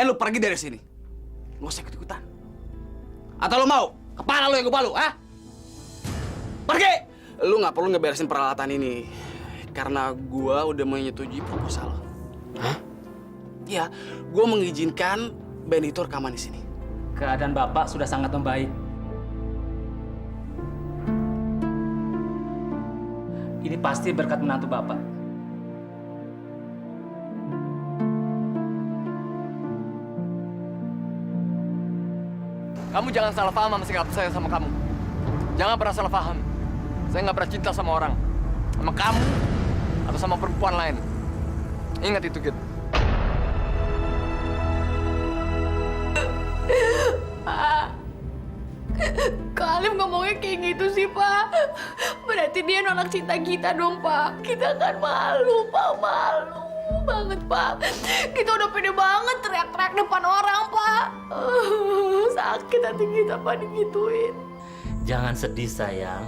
lu pergi dari sini. Lu usah ikut-ikutan. Atau lu mau kepala lu yang gue balu, ah? Pergi! Lu nggak perlu ngeberesin peralatan ini. Karena gua udah menyetujui proposal. Hah? Iya, gua mengizinkan band itu rekaman di sini. Keadaan Bapak sudah sangat membaik. Ini pasti berkat menantu Bapak. Kamu jangan salah paham sama sikap saya sama kamu. Jangan pernah salah paham. Saya nggak pernah cinta sama orang. Sama kamu atau sama perempuan lain. Ingat itu, Git. Pak, Kak Alif ngomongnya kayak gitu sih, Pak. Berarti dia nolak cinta kita dong, Pak. Kita kan malu, Pak. Malu banget, Pak. Kita udah pede banget teriak-teriak depan orang, Pak. Sakit hati kita, Pak, digituin. Jangan sedih sayang.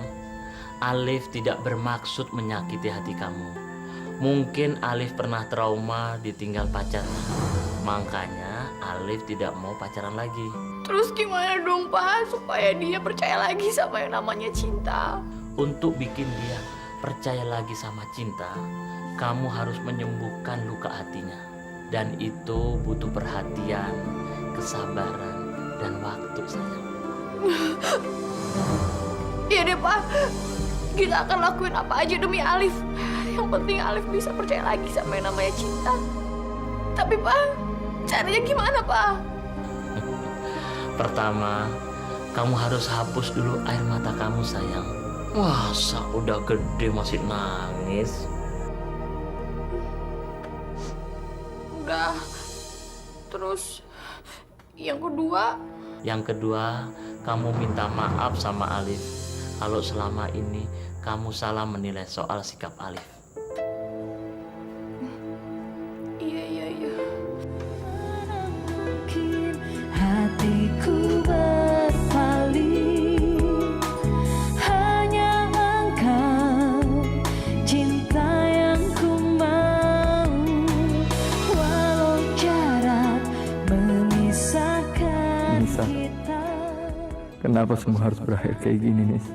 Alif tidak bermaksud menyakiti hati kamu. Mungkin Alif pernah trauma ditinggal pacarnya. Makanya Alif tidak mau pacaran lagi. Terus gimana dong, Pak? Supaya dia percaya lagi sama yang namanya cinta. Untuk bikin dia percaya lagi sama cinta, kamu harus menyembuhkan luka hatinya. Dan itu butuh perhatian, kesabaran, dan waktu sayang. Iya deh, Pak. Kita akan lakuin apa aja demi Alif. Yang penting Alif bisa percaya lagi sama yang namanya cinta. Tapi, Pak, caranya gimana, Pak? Pertama, kamu harus hapus dulu air mata kamu sayang. Masa udah gede masih nangis? Udah. Terus, yang kedua, Yang kedua, kamu minta maaf sama Alif kalau selama ini kamu salah menilai soal sikap Alif. iya. Hatiku berpaling, hanya engkau cinta yang ku mau. Walau jarak memisahkan Nisa, kita. kenapa semua harus berakhir kayak gini, Nis?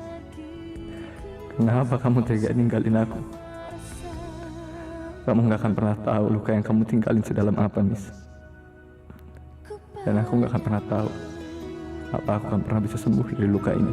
Kenapa kamu tega ninggalin aku? Kamu gak akan pernah tahu luka yang kamu tinggalin sedalam apa, Nis. Dan aku gak akan pernah tahu apa aku akan pernah bisa sembuh dari luka ini.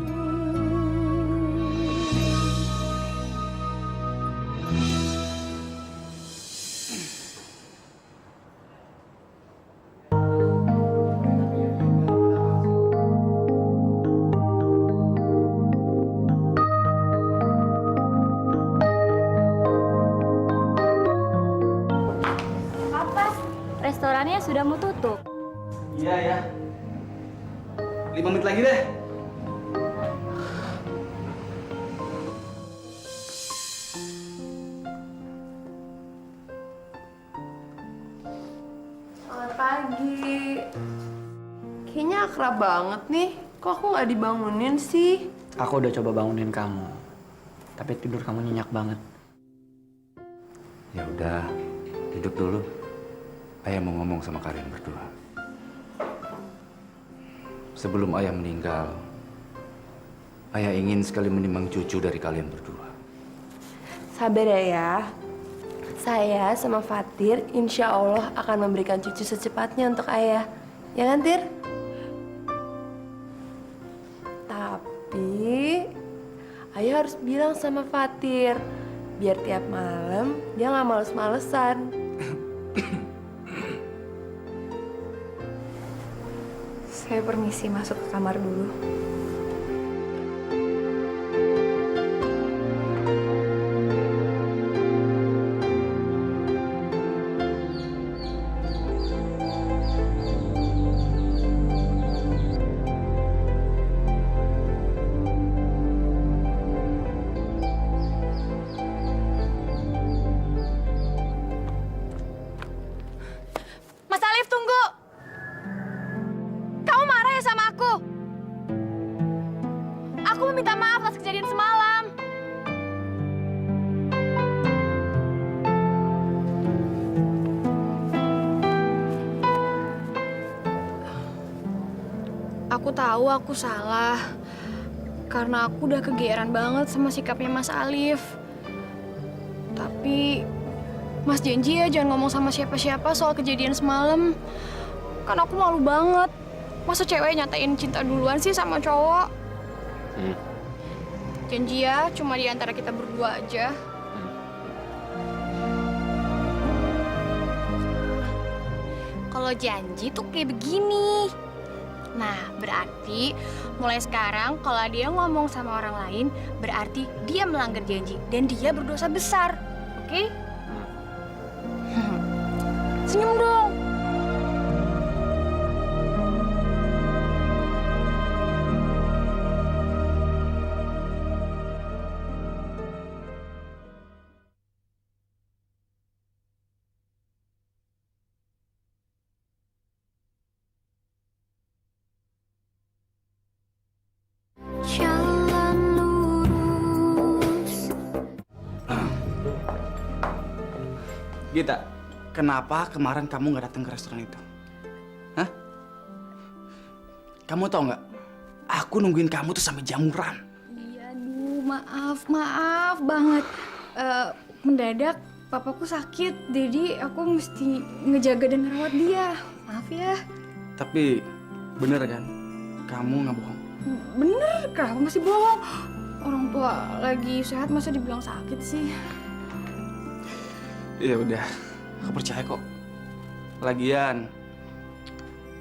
Apa? Restorannya sudah mau tutup. Iya ya. 5 menit lagi deh. Selamat pagi. Kayaknya akrab banget nih. Kok aku nggak dibangunin sih? Aku udah coba bangunin kamu, tapi tidur kamu nyenyak banget. Ya udah, duduk dulu. Ayah mau ngomong sama kalian berdua. Sebelum ayah meninggal, ayah ingin sekali menimbang cucu dari kalian berdua. Sabar ya. Saya sama Fatir insya Allah akan memberikan cucu secepatnya untuk ayah. Ya kan, Tir? Tapi ayah harus bilang sama Fatir biar tiap malam dia nggak males-malesan. Saya permisi masuk ke kamar dulu. Mas Alif, tunggu! Kamu marah ya sama aku? Aku tahu aku salah. Karena aku udah kegeeran banget sama sikapnya Mas Alif. Tapi Mas janji ya jangan ngomong sama siapa-siapa soal kejadian semalam. Kan aku malu banget. Masa cewek nyatain cinta duluan sih sama cowok? Janji ya, cuma di antara kita berdua aja. Kalau janji tuh kayak begini. Nah, berarti mulai sekarang kalau dia ngomong sama orang lain, berarti dia melanggar janji dan dia berdosa besar. Oke? Senyum dong. Jalan lurus. Gita, kenapa kemarin kamu nggak datang ke restoran itu? Hah? Kamu tau nggak? Aku nungguin kamu tuh sampai jamuran. Iya, aduh, maaf banget. Mendadak papaku sakit, jadi aku mesti ngejaga dan ngerawat dia. Maaf ya. Tapi bener kan? Kamu nggak bohong. Bener, kenapa masih bohong? Orang tua lagi sehat masa dibilang sakit sih? Ya udah, aku percaya kok. Lagian,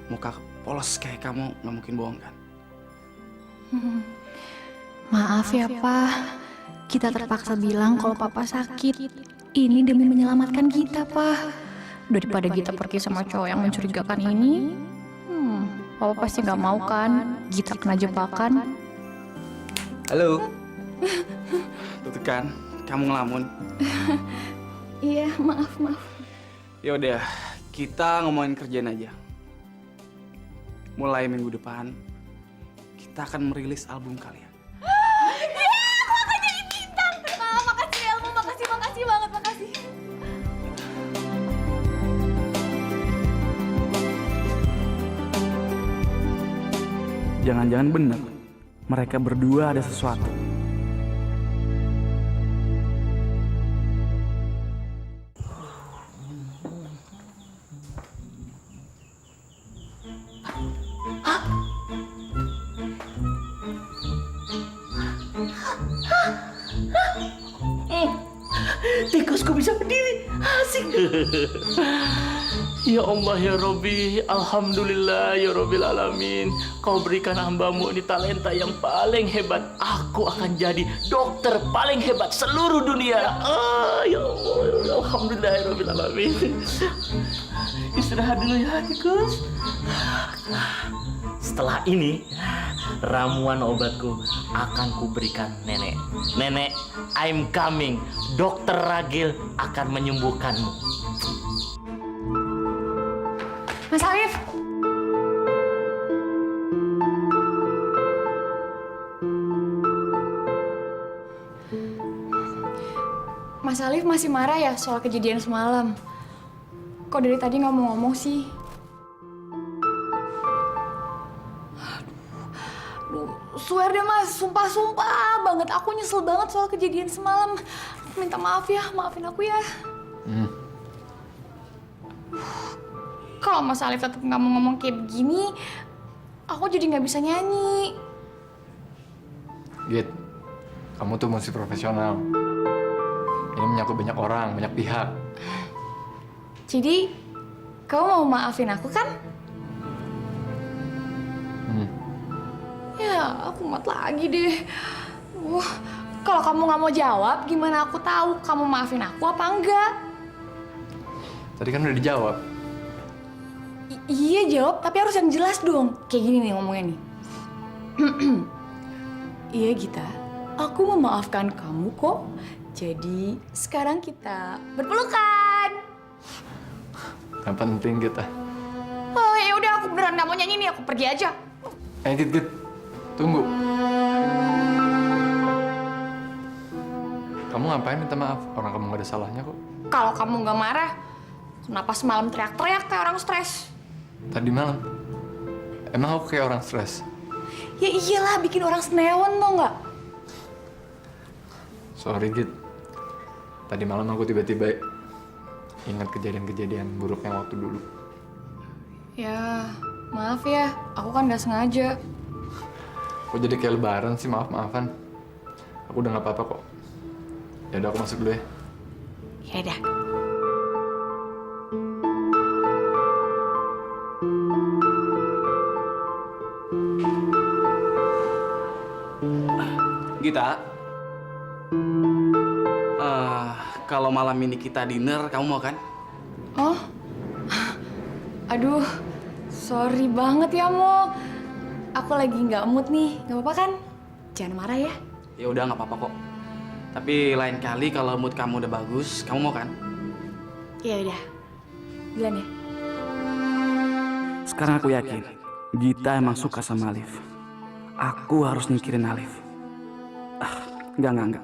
muka polos kayak kamu nggak mungkin bohong kan? Maaf ya, Pak. Kita terpaksa bilang kalau Papa sakit. Ini demi menyelamatkan kita, Pak. Daripada kita pergi sama cowok yang mencurigakan ini, Papa pasti nggak mau kan kita kena jebakan. Halo. Tuh kan, kamu ngelamun. Iya, maaf. Ya udah, kita ngomongin kerjaan aja. Mulai minggu depan, kita akan merilis album kalian. Aku akan jadi bintang. Makasih Elmo, makasih banget, makasih. Jangan-jangan benar, mereka berdua ada sesuatu. Tikusku bisa berdiri, asik. Ya Allah ya Robbi, Alhamdulillah ya Rabbil Alamin. Kau berikan hambamu ini talenta yang paling hebat. Aku akan jadi dokter paling hebat seluruh dunia. Ya Allah, Alhamdulillah ya Rabbil Alamin. Istirahat dulu ya tikus. Setelah ini, ramuan obatku akan kuberikan nenek. Nenek, I'm coming. Dokter Ragil akan menyembuhkanmu. Mas Alif. Mas Alif masih marah ya soal kejadian semalam? Kok dari tadi nggak mau ngomong sih? Aduh, swear deh Mas, sumpah banget. Aku nyesel banget soal kejadian semalam. Minta maaf ya, maafin aku ya. Kalau Mas Alif tetap nggak mau ngomong kayak begini, aku jadi nggak bisa nyanyi. Git, kamu tuh musik profesional. Ini menyangkut banyak orang, banyak pihak. Jadi, kamu mau maafin aku kan? Ya, aku mat lagi deh. Kalau kamu nggak mau jawab, gimana aku tahu kamu maafin aku apa enggak? Tadi kan udah dijawab. Iya jawab, tapi harus yang jelas dong. Kayak gini nih ngomongnya nih. Iya Gita, aku memaafkan kamu kok. Jadi sekarang kita berpelukan. Yang penting kita. Oh ya udah, aku beneran nggak mau nyanyi nih, aku pergi aja. Git, tunggu. Kamu ngapain minta maaf? Orang kamu gak ada salahnya kok. Kalau kamu nggak marah, kenapa semalam teriak-teriak kayak orang stres? Tadi malam. Emang aku kayak orang stres? Ya iyalah, bikin orang senewan tau nggak? Sorry, Git. Tadi malam aku tiba-tiba ingat kejadian-kejadian buruknya waktu dulu. Ya, maaf ya. Aku kan nggak sengaja. Kok jadi kayak lebaran sih, maaf-maafan. Aku udah nggak apa-apa kok. Ya udah, aku masuk dulu ya. Ya udah. Gita, kalau malam ini kita dinner, kamu mau kan? Oh, aduh, sorry banget ya Mo. Aku lagi nggak mood nih, nggak apa-apa kan? Jangan marah ya. Ya udah nggak apa-apa kok. Tapi lain kali kalau mood kamu udah bagus, kamu mau kan? Ya udah, bilang ya. Sekarang aku yakin, Gita emang suka sama Alif. Aku harus nyingkirin Alif. Enggak.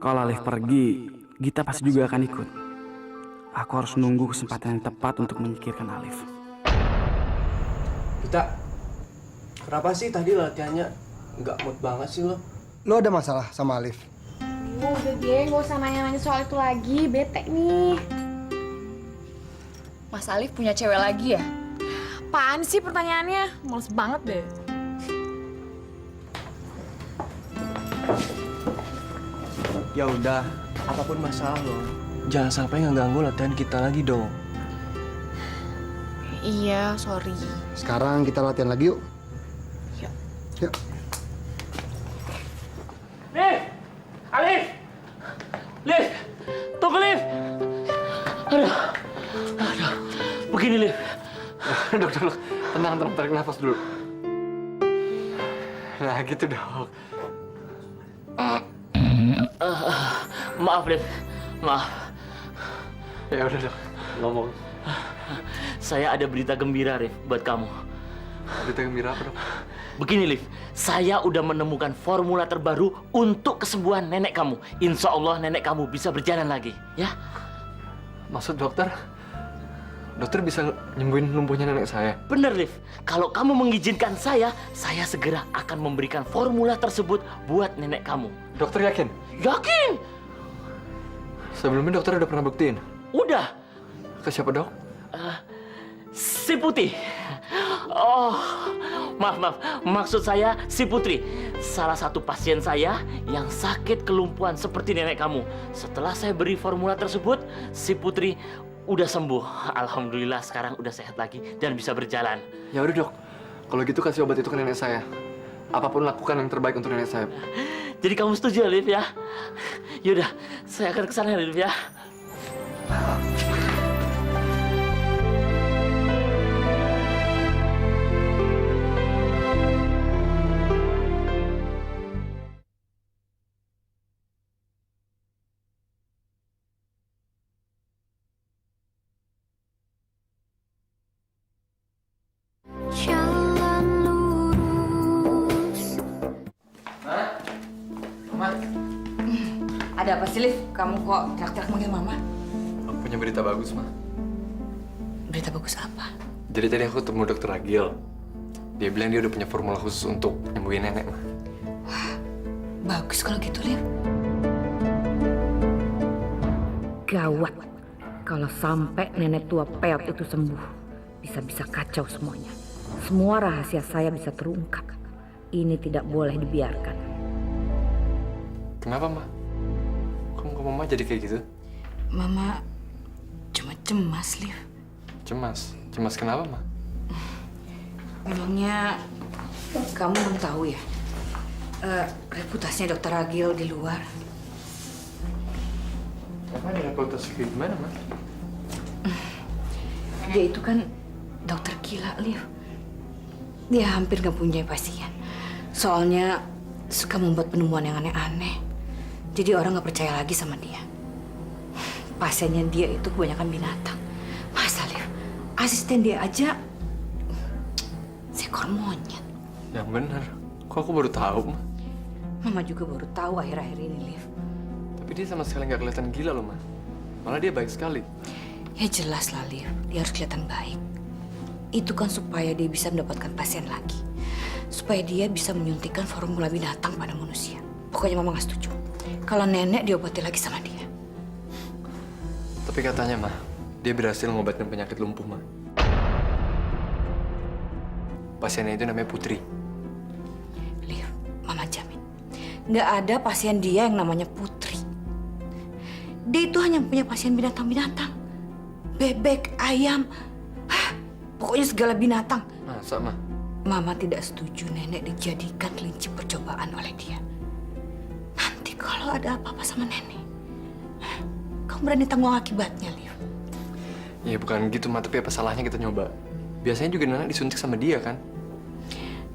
Kalau Alif pergi, Gita pasti juga akan ikut. Aku harus nunggu kesempatan yang tepat untuk menyingkirkan Alif. Gita, kenapa sih tadi latihannya nggak mood banget sih lo? Lo ada masalah sama Alif? Udah deh, gak usah nanya-nanya soal itu lagi, bete nih. Mas Alif punya cewek lagi ya? Apaan sih pertanyaannya? Males banget deh. Ya udah, apapun masalah lo, jangan sampai ngeganggu latihan kita lagi dong. Iya, sorry. Sekarang kita latihan lagi yuk. Yuk. Yuk. Liv! Alif! Liv! Tunggu, Liv! Aduh. Begini, Liv. Dok, tenang, tarik nafas dulu. Nah, gitu, Dok. Maaf, Liv. Maaf. Ya udah, Dok. Ngomong. Saya ada berita gembira, Liv, buat kamu. Berita gembira apa, Dok? Begini, Liv. Saya udah menemukan formula terbaru untuk kesembuhan nenek kamu. Insya Allah nenek kamu bisa berjalan lagi, ya? Maksud dokter? Dokter bisa nyembuhin lumpuhnya nenek saya? Bener, Liv. Kalau kamu mengizinkan saya segera akan memberikan formula tersebut buat nenek kamu. Dokter yakin? Yakin? Sebelumnya dokter udah pernah buktiin? Udah. Ke siapa, Dok? Si Putih. Oh, maaf. Maksud saya si Putri. Salah satu pasien saya yang sakit kelumpuhan seperti nenek kamu. Setelah saya beri formula tersebut, si Putri udah sembuh. Alhamdulillah sekarang udah sehat lagi dan bisa berjalan. Ya udah, Dok. Kalau gitu kasih obat itu ke nenek saya. Apapun lakukan yang terbaik untuk nenek saya. Jadi kamu setuju, Liv, ya? Yaudah, saya akan kesana, Liv, ya. Jalan lurus. Mama. Ada apa sih, Liv? Kamu kok teriak-teriak manggil Mama? Aku punya berita bagus, Ma. Berita bagus apa? Jadi tadi aku ketemu dokter Agil. Dia bilang dia udah punya formula khusus untuk nyembuhin nenek, Ma. Wah, bagus kalau gitu, Liv. Gawat. Kalau sampai nenek tua peot itu sembuh, bisa-bisa kacau semuanya. Semua rahasia saya bisa terungkap. Ini tidak boleh dibiarkan. Kenapa, Ma? Kok Mama jadi kayak gitu? Mama cuma cemas, Liv. Cemas? Cemas kenapa, Ma? Memangnya kamu belum tahu ya? Reputasinya Dokter Agil di luar. Apa ada reputasi kayak gimana, Ma? Dia itu kan dokter gila, Liv. Dia hampir gak punya pasien. Soalnya suka membuat penemuan yang aneh-aneh. Jadi orang gak percaya lagi sama dia. Pasiennya dia itu kebanyakan binatang. Masa, Liv? Asisten dia aja seekor monyet. Yang bener. Kok aku baru tahu, Ma? Mama juga baru tahu akhir-akhir ini, Liv. Tapi dia sama sekali nggak kelihatan gila loh, Ma. Malah dia baik sekali. Ya jelas lah, Liv. Dia harus kelihatan baik. Itu kan supaya dia bisa mendapatkan pasien lagi. supaya dia bisa menyuntikkan formula binatang pada manusia. Pokoknya Mama nggak setuju. Kalau nenek diobati lagi sama dia. Tapi katanya, mah, dia berhasil ngobatin penyakit lumpuh, mah. Pasiennya itu namanya Putri. Liv, Mama jamin. Nggak ada pasien dia yang namanya Putri. Dia itu hanya punya pasien binatang-binatang. Bebek, ayam, pokoknya segala binatang. Masa, mah? Mama tidak setuju nenek dijadikan kelinci percobaan oleh dia. Nanti kalau ada apa-apa sama nenek, kamu berani tanggung akibatnya, Liv. Ya bukan gitu, mah. Tapi apa salahnya kita nyoba? Biasanya juga nenek disuntik sama dia, kan?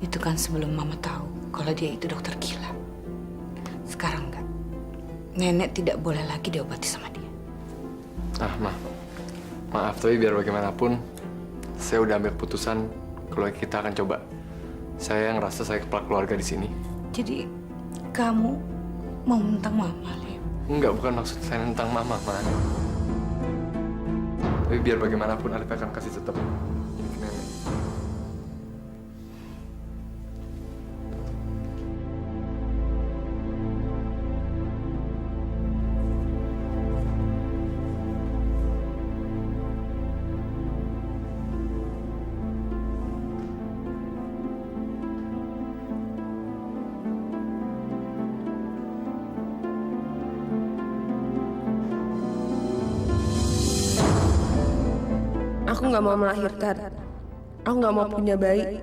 Itu kan sebelum Mama tahu kalau dia itu dokter gila. Sekarang enggak. Nenek tidak boleh lagi diobati sama dia. Ah, mah. Maaf, tapi biar bagaimanapun, saya udah ambil keputusan kalau kita akan coba. Saya ngerasa saya kepala keluarga di sini. Jadi, kamu mau menentang Mama, Liv? Enggak, bukan maksud saya tentang mama, mah. Tapi biar bagaimanapun, Alif akan kasih tetap ini ke nenek. Aku nggak mau melahirkan. Aku nggak mau punya bayi.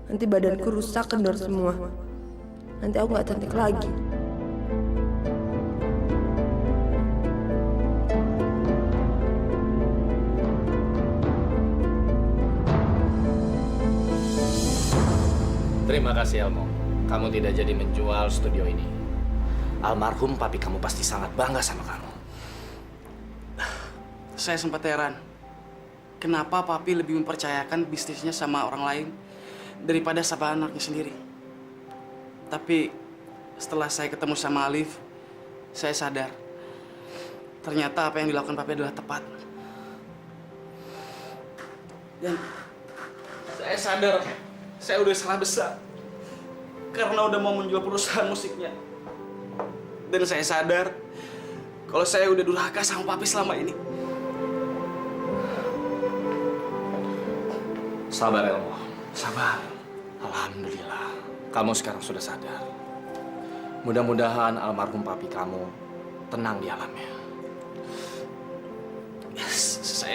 Nanti badanku rusak, kendor semua. Nanti aku nggak cantik lagi. Terima kasih Elmo. Kamu tidak jadi menjual studio ini. Almarhum papi kamu pasti sangat bangga sama kamu. Saya sempat heran. Kenapa papi lebih mempercayakan bisnisnya sama orang lain daripada sama anaknya sendiri. Tapi setelah saya ketemu sama Alif, saya sadar ternyata apa yang dilakukan papi adalah tepat. Dan saya sadar saya udah salah besar karena udah mau menjual perusahaan musiknya. Dan saya sadar kalau saya udah durhaka sama papi selama ini. Sabar Elmo, sabar. Alhamdulillah, kamu sekarang sudah sadar. Mudah-mudahan almarhum papi kamu tenang di alamnya.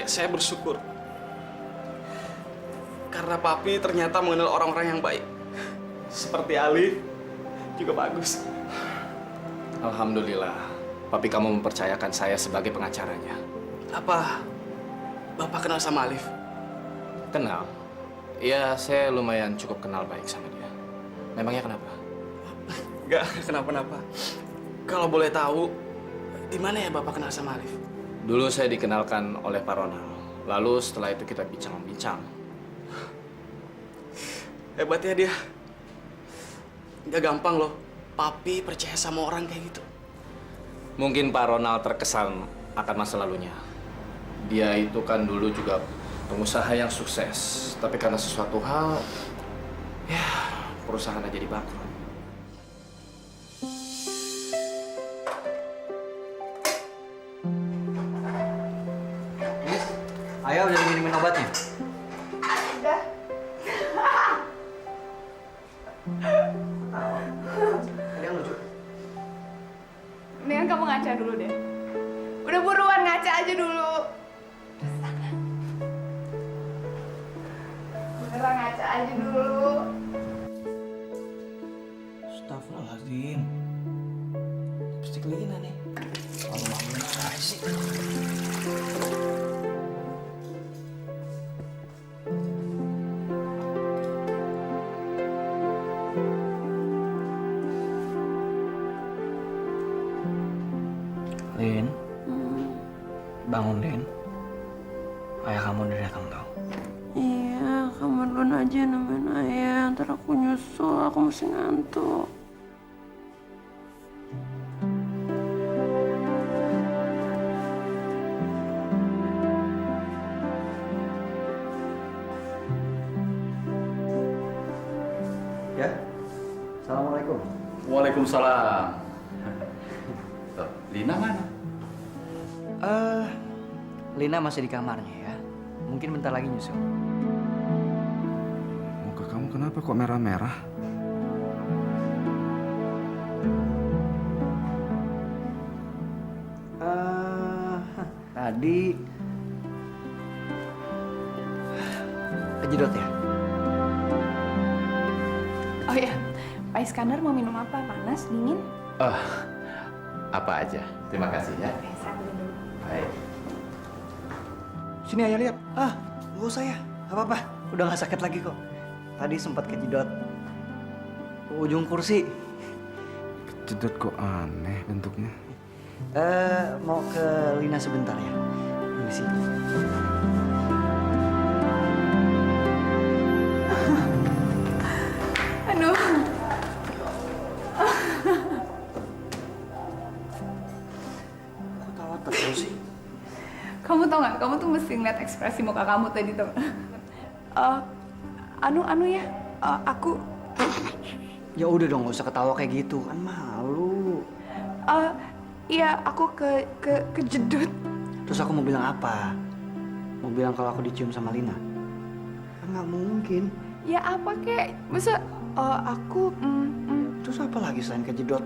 Saya bersyukur karena papi ternyata mengenal orang-orang yang baik. Seperti Alif juga bagus. Alhamdulillah, papi kamu mempercayakan saya sebagai pengacaranya. Apa Bapak kenal sama Alif? Kenal? Ya, saya lumayan cukup kenal baik sama dia. Memangnya kenapa? Enggak kenapa-napa. Kalau boleh tahu, di mana ya Bapak kenal sama Alif? Dulu saya dikenalkan oleh Pak Ronald. Lalu setelah itu kita bincang-bincang. Hebat ya dia. Nggak gampang loh, papi percaya sama orang kayak gitu. Mungkin Pak Ronald terkesan akan masa lalunya. Dia itu kan dulu juga pengusaha yang sukses. Tapi karena sesuatu hal, ya perusahaannya jadi bangkrut. Ayah udah dikirimin obatnya? Udah. Yang lucu. Mendingan kamu ngaca dulu deh. Udah buruan ngaca aja dulu. Beneran ngaca aja dulu. Astagfirullahaladzim. Lipstick Lina nih. Lama-lama aja sih. Lin, bangun Lin. Ayah kamu udah datang tau. Iya, kamu duluan aja nemenin ayah. Ntar aku nyusul, aku masih ngantuk. Waalaikumsalam. Tuh, Lina mana? Lina masih di kamarnya ya. Mungkin bentar lagi nyusul. Muka kamu kenapa kok merah-merah? Tadi kejedot ya. Oh ya, Pak Iskandar mau minum apa? Panas, dingin? Oh, apa aja. Terima kasih ya. Baik. Sini ayah lihat. Nggak usah ya. Gak apa-apa. Udah nggak sakit lagi kok. Tadi sempat kejedot ujung kursi. Jedot kok aneh bentuknya. Mau ke Lina sebentar ya. Permisi. Aduh. Kok tawa terus sih? Kamu tau nggak? Kamu tuh mesti ngeliat ekspresi muka kamu tadi tuh. Anu ya, aku. Ya udah dong, nggak usah ketawa kayak gitu kan malu. Iya, aku kejedot. Terus aku mau bilang apa? Mau bilang kalau aku dicium sama Lina? Kan nggak mungkin. Ya apa kek? Masa aku. Terus apa lagi selain kejedot?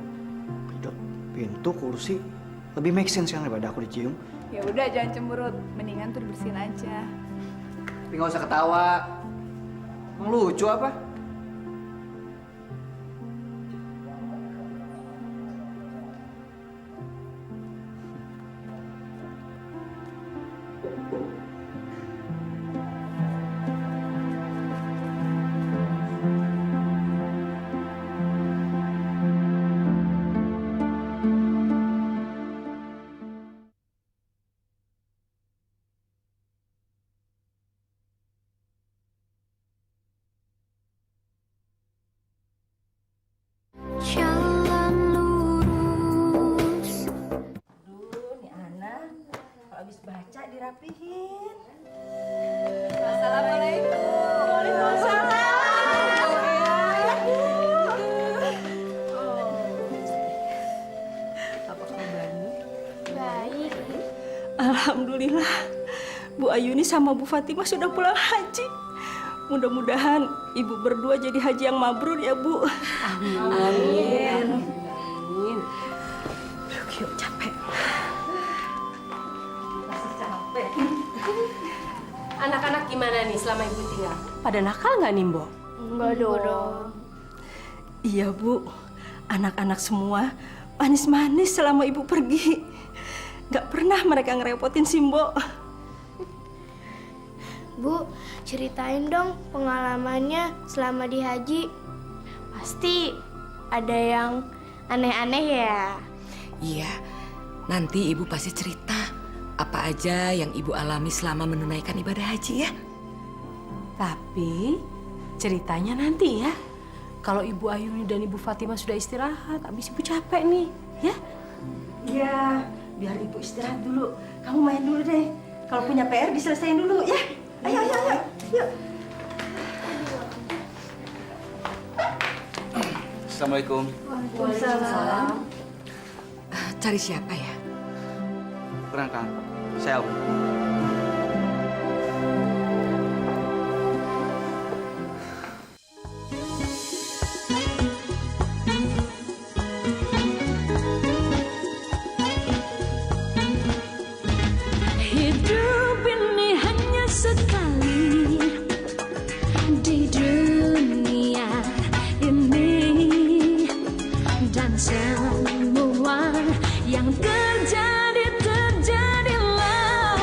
Kejedot pintu, kursi. Lebih make sense kan daripada aku dicium. Ya udah, jangan cemberut. Mendingan tuh dibersihin aja. Tapi nggak usah ketawa. Emang lucu apa? Jalan lurus. Aduh, nih anak kalau habis baca dirapihin. Assalamualaikum. Waalaikumsalam. Apa kabarnya? Baik. Alhamdulillah, Bu Ayuni sama Bu Fatimah sudah pulang haji. Mudah-mudahan ibu berdua jadi haji yang mabrur ya, Bu. Amin. Yuk, capek. Masih capek. Anak-anak gimana nih selama ibu tinggal? Pada nakal nggak nih, Mbok? Enggak dong. Iya, Bu. Anak-anak semua manis-manis selama ibu pergi. Nggak pernah mereka ngerepotin si Mbok. Bu, ceritain dong pengalamannya selama di haji. Pasti ada yang aneh-aneh ya? Iya, nanti ibu pasti cerita apa aja yang ibu alami selama menunaikan ibadah haji ya. Tapi ceritanya nanti ya. Kalau Ibu Ayuni dan Ibu Fatimah sudah istirahat, habis ibu capek nih, ya? Iya, biar ibu istirahat dulu. Kamu main dulu deh. Kalau punya PR diselesain dulu ya. Ayo, yuk. Assalamualaikum. Waalaikumsalam. Cari siapa ya? Berangkat. Sel. Hidup ini hanya sekali di dunia ini, dan semua yang terjadi terjadilah.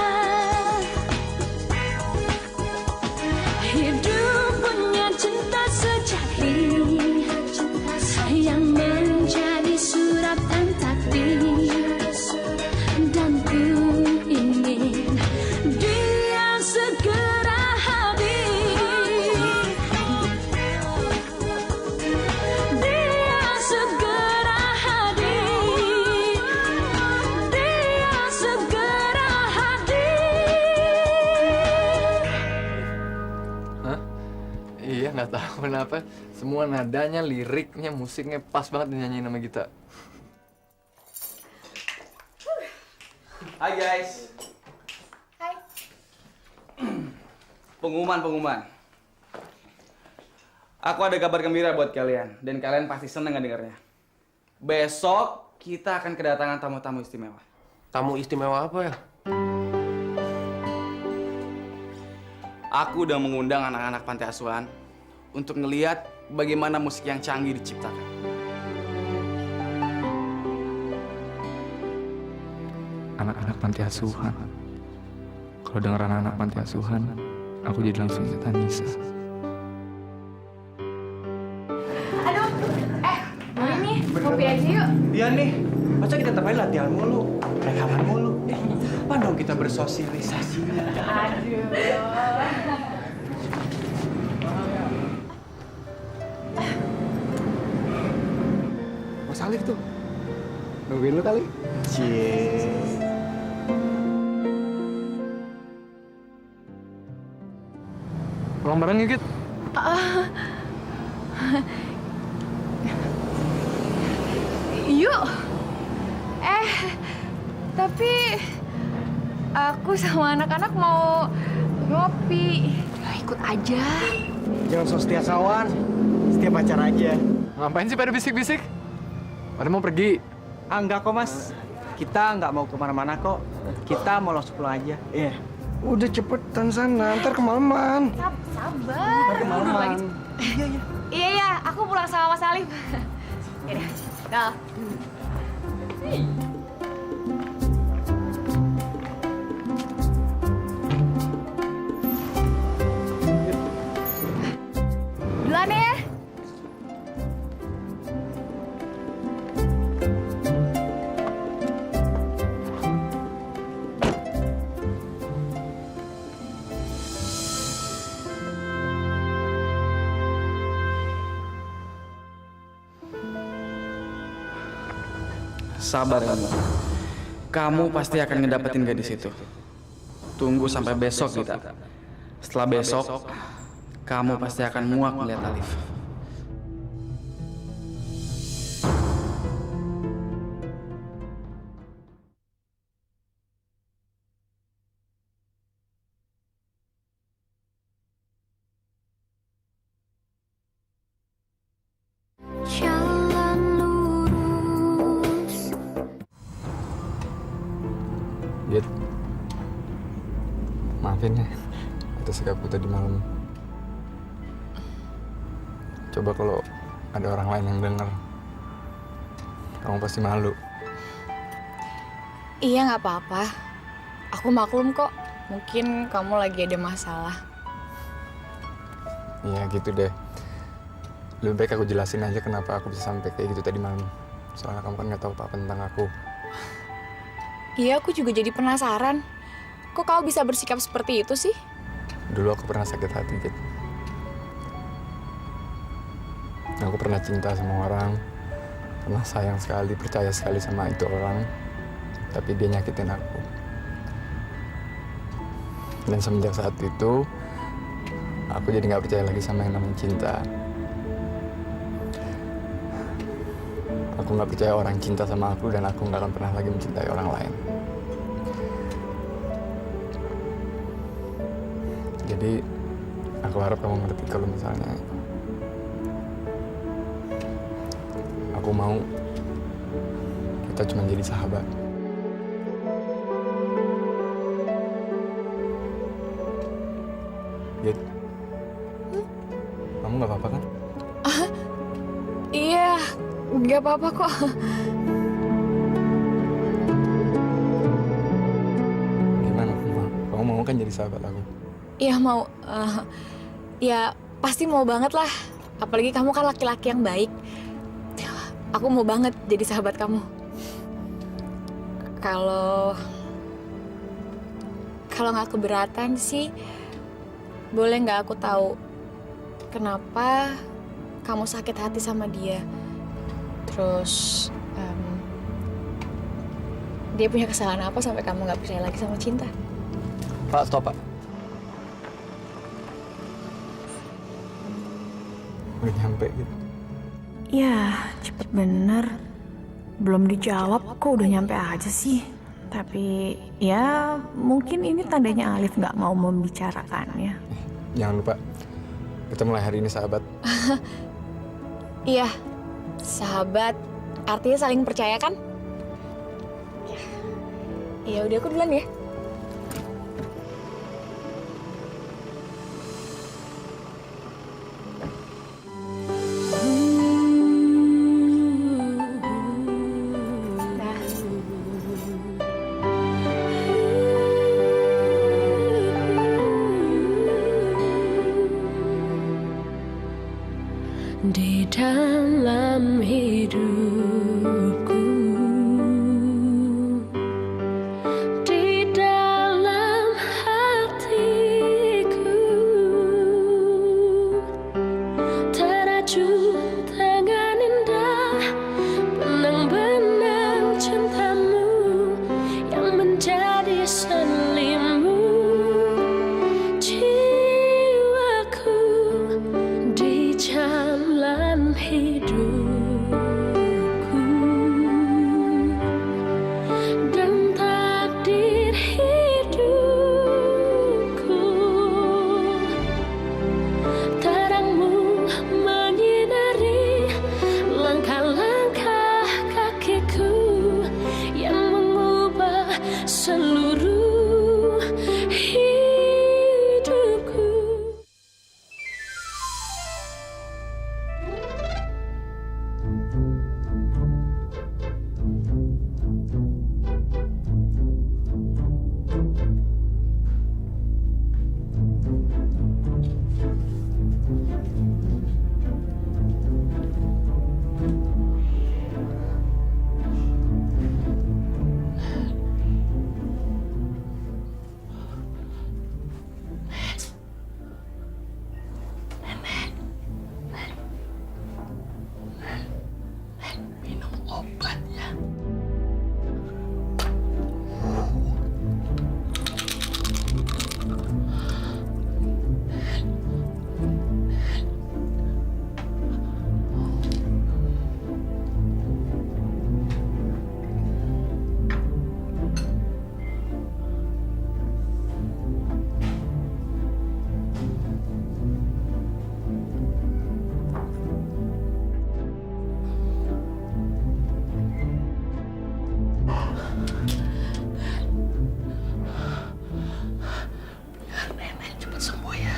Hidup punya cinta sejati yang menjadi suratan takdir, dan ku ingin dia segera hadir. Dia segera hadir. Dia Nggak tahu kenapa, semua nadanya, liriknya, musiknya pas banget dinyanyiin sama Gita. Hai guys. Hai. Pengumuman. Aku ada kabar gembira buat kalian dan kalian pasti seneng ngedengarnya. Besok kita akan kedatangan tamu-tamu istimewa. Tamu istimewa apa ya? Aku udah mengundang anak-anak panti asuhan untuk ngeliat bagaimana musik yang canggih diciptakan. Anak-anak panti asuhan. Kalau dengar anak-anak panti asuhan, aku jadi langsung ingat Anissa. Aduh, boleh nih, kopi aja yuk. Iya nih, masa kita tiap hari latihan mulu, rekaman mulu. Apa dong kita bersosialisasi? Aduh. Mas Alif tuh. Nungguin lu kali. Cie. Pulang bareng ya, Git? Yuk. Tapi aku sama anak-anak mau ngopi. Ya, ikut aja. Jangan so setia kawan, setiap acara aja. Ngapain sih pada bisik-bisik? Pada mau pergi? Ah, enggak kok mas. Kita nggak mau kemana-mana kok. Kita mau langsung pulang aja. Iya. Udah cepetan sana, ntar kemalaman. Sabar. Kemalaman. Iya, aku pulang sama Mas Alif. Yaudah, dah. Duluan ya. Sabar kamu. Kamu pasti akan ngedapetin gadis itu. Tunggu sampai besok kita. Setelah besok, kamu pasti akan muak melihat Alif. Git, maafin ya atas sikapku tadi malam. Coba kalau ada orang lain yang denger, kamu pasti malu. Iya, nggak apa-apa. Aku maklum kok. Mungkin kamu lagi ada masalah. Iya gitu deh. Lebih baik aku jelasin aja kenapa aku bisa sampai kayak gitu tadi malam. Soalnya kamu kan nggak tahu apa tentang aku. Iya, aku juga jadi penasaran. Kok kamu bisa bersikap seperti itu sih? Dulu aku pernah sakit hati, Git. Aku pernah cinta sama orang, pernah sayang sekali, percaya sekali sama itu orang, tapi dia nyakitin aku. Dan semenjak saat itu, aku jadi nggak percaya lagi sama yang namanya cinta. Aku nggak percaya orang cinta sama aku dan aku nggak akan pernah lagi mencintai orang lain. Jadi, aku harap kamu ngerti kalau misalnya aku mau kita cuma jadi sahabat. Git, kamu nggak apa-apa kan? Iya, nggak apa-apa kok. Gimana? Kamu mau kan jadi sahabat aku? Iya mau. Ya pasti mau banget lah. Apalagi kamu kan laki-laki yang baik. Aku mau banget jadi sahabat kamu. Kalau nggak keberatan sih, boleh nggak aku tahu kenapa kamu sakit hati sama dia? Terus dia punya kesalahan apa sampai kamu nggak percaya lagi sama cinta? Pak, stop, Pak. udah nyampe gitu. Ya, cepet bener. Belum dijawab kok udah nyampe aja sih. Tapi ya mungkin ini tandanya Alif nggak mau membicarakannya. Jangan lupa, kita mulai hari ini sahabat. Iya, sahabat. Artinya saling percaya kan? Ya udah aku duluan ya. Di dalam hidupku, di dalam hatiku, terajun dengan indah benang-benang cintamu yang menjadi selimut jiwaku di jalan hidupku dan takdir hidupku. Terangmu menyinari langkah-langkah kakiku yang mengubah seluruh hidupku. Minum obat ya. Biar nenek cepat sembuh ya.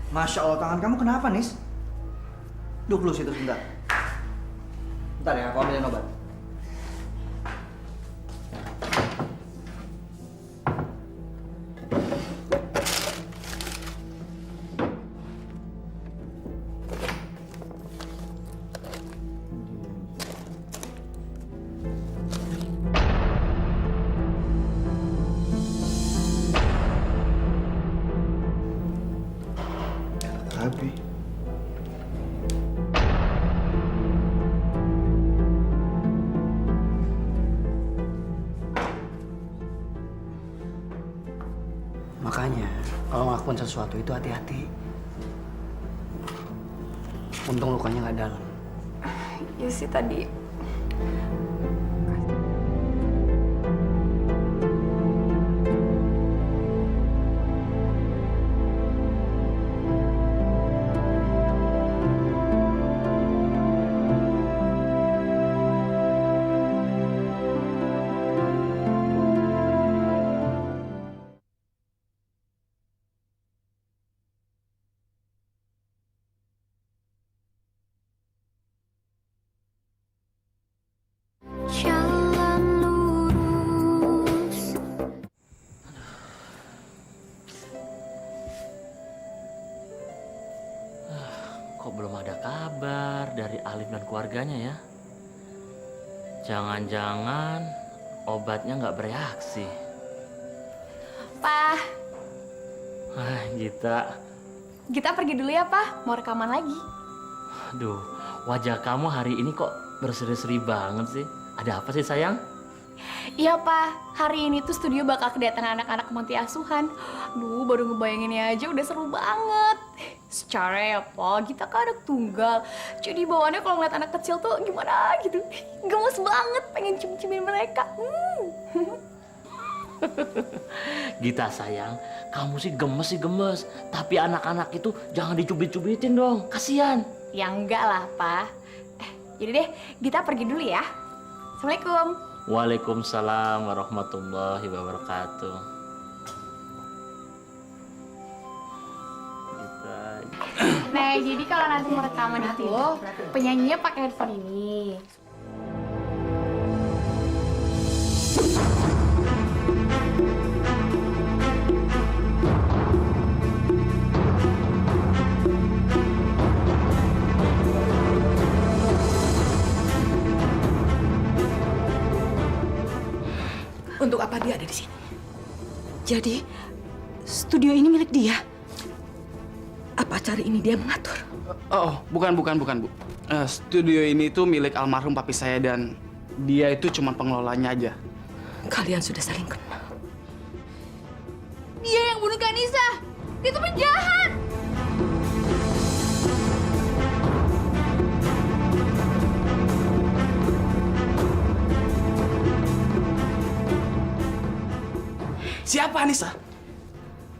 Masya Allah, tangan kamu kenapa, Nis? Duduk dulu situ sebentar. Bentar ya, aku ambilin obat. Abi. Makanya, kalau ngelakuin sesuatu itu hati-hati. Untung lukanya nggak dalam. Ya sih tadi. Jalan lurus. Kok belum ada kabar dari Alif dan keluarganya ya? Jangan-jangan obatnya nggak bereaksi. Pa, Gita, kita pergi dulu ya, Pa. Mau rekaman lagi. aduh, wajah kamu hari ini kok berseri-seri banget sih. Ada apa sih sayang? Iya, Pak. Hari ini tuh studio bakal kedatangan anak-anak panti asuhan. Aduh, baru ngebayanginnya aja udah seru banget. Secara ya, Pak, kita kan anak tunggal. Jadi bawaannya kalau ngeliat anak kecil tuh gimana gitu. Gemes banget, pengen cium-ciumin mereka. Gita sayang, kamu sih gemes. Tapi anak-anak itu jangan dicubit-cubitin dong, kasihan. Ya enggak lah, Pak. Jadi deh, Gita pergi dulu ya. Assalamualaikum. Waalaikumsalam warahmatullahi wabarakatuh. Nah, jadi kalau nanti mau rekaman itu, penyanyinya pakai headphone ini. Untuk apa dia ada di sini? Jadi, studio ini milik dia. Apa acara ini dia mengatur? Oh, bukan, Bu. Studio ini tuh milik almarhum papi saya dan dia itu cuma pengelolanya aja. Kalian sudah saling kenal. Dia yang bunuh Kanisa. Dia tuh penjahat. Siapa Anissa?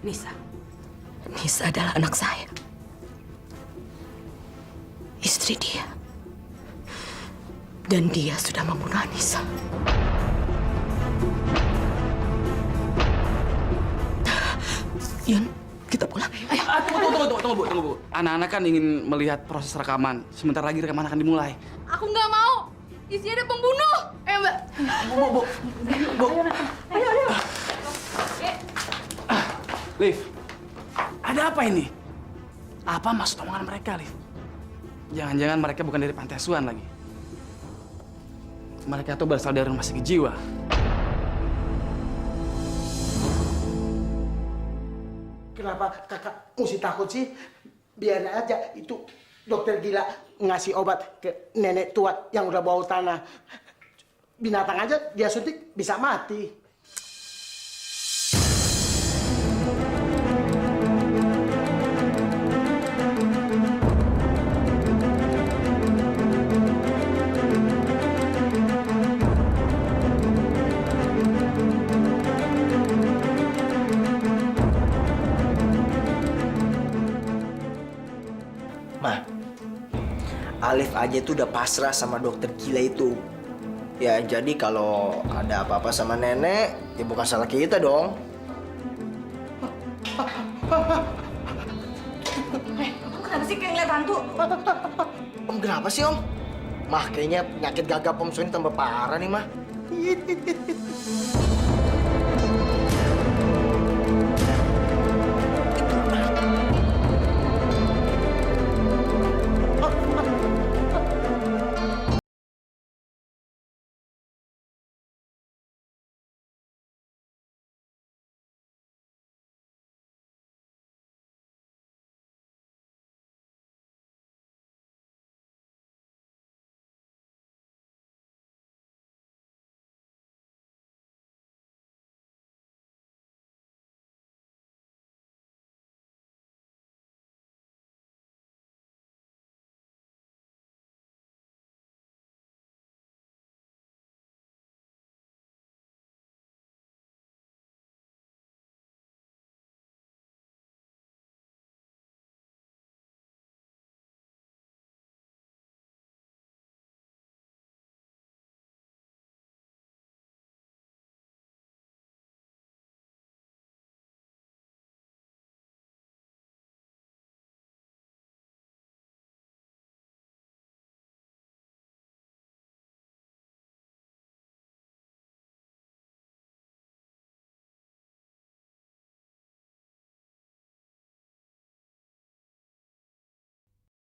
Nisa adalah anak saya. Istri dia. Dan dia sudah membunuh Anissa. Yun, kita pulang. Ayo. Tunggu, Bu. Anak-anak kan ingin melihat proses rekaman. Sebentar lagi rekaman akan dimulai. Aku nggak mau. Di sini ada pembunuh. Mbak. Bu. Liv, ada apa ini? Apa maksud omongan mereka, Liv? Jangan-jangan mereka bukan dari panti asuhan lagi. Mereka tuh berasal dari rumah sakit jiwa. Kenapa kakak mesti takut sih? Biar aja itu dokter gila ngasih obat ke nenek tua yang udah bau tanah. Binatang aja dia suntik bisa mati. Alif aja tuh udah pasrah sama dokter gila itu. Ya jadi kalau ada apa-apa sama nenek, ya bukan salah kita dong. Kamu kenapa sih kayak ngeliat hantu? Om kenapa sih Om? Mah kayaknya penyakit gagap Om Sony tambah parah nih Mah.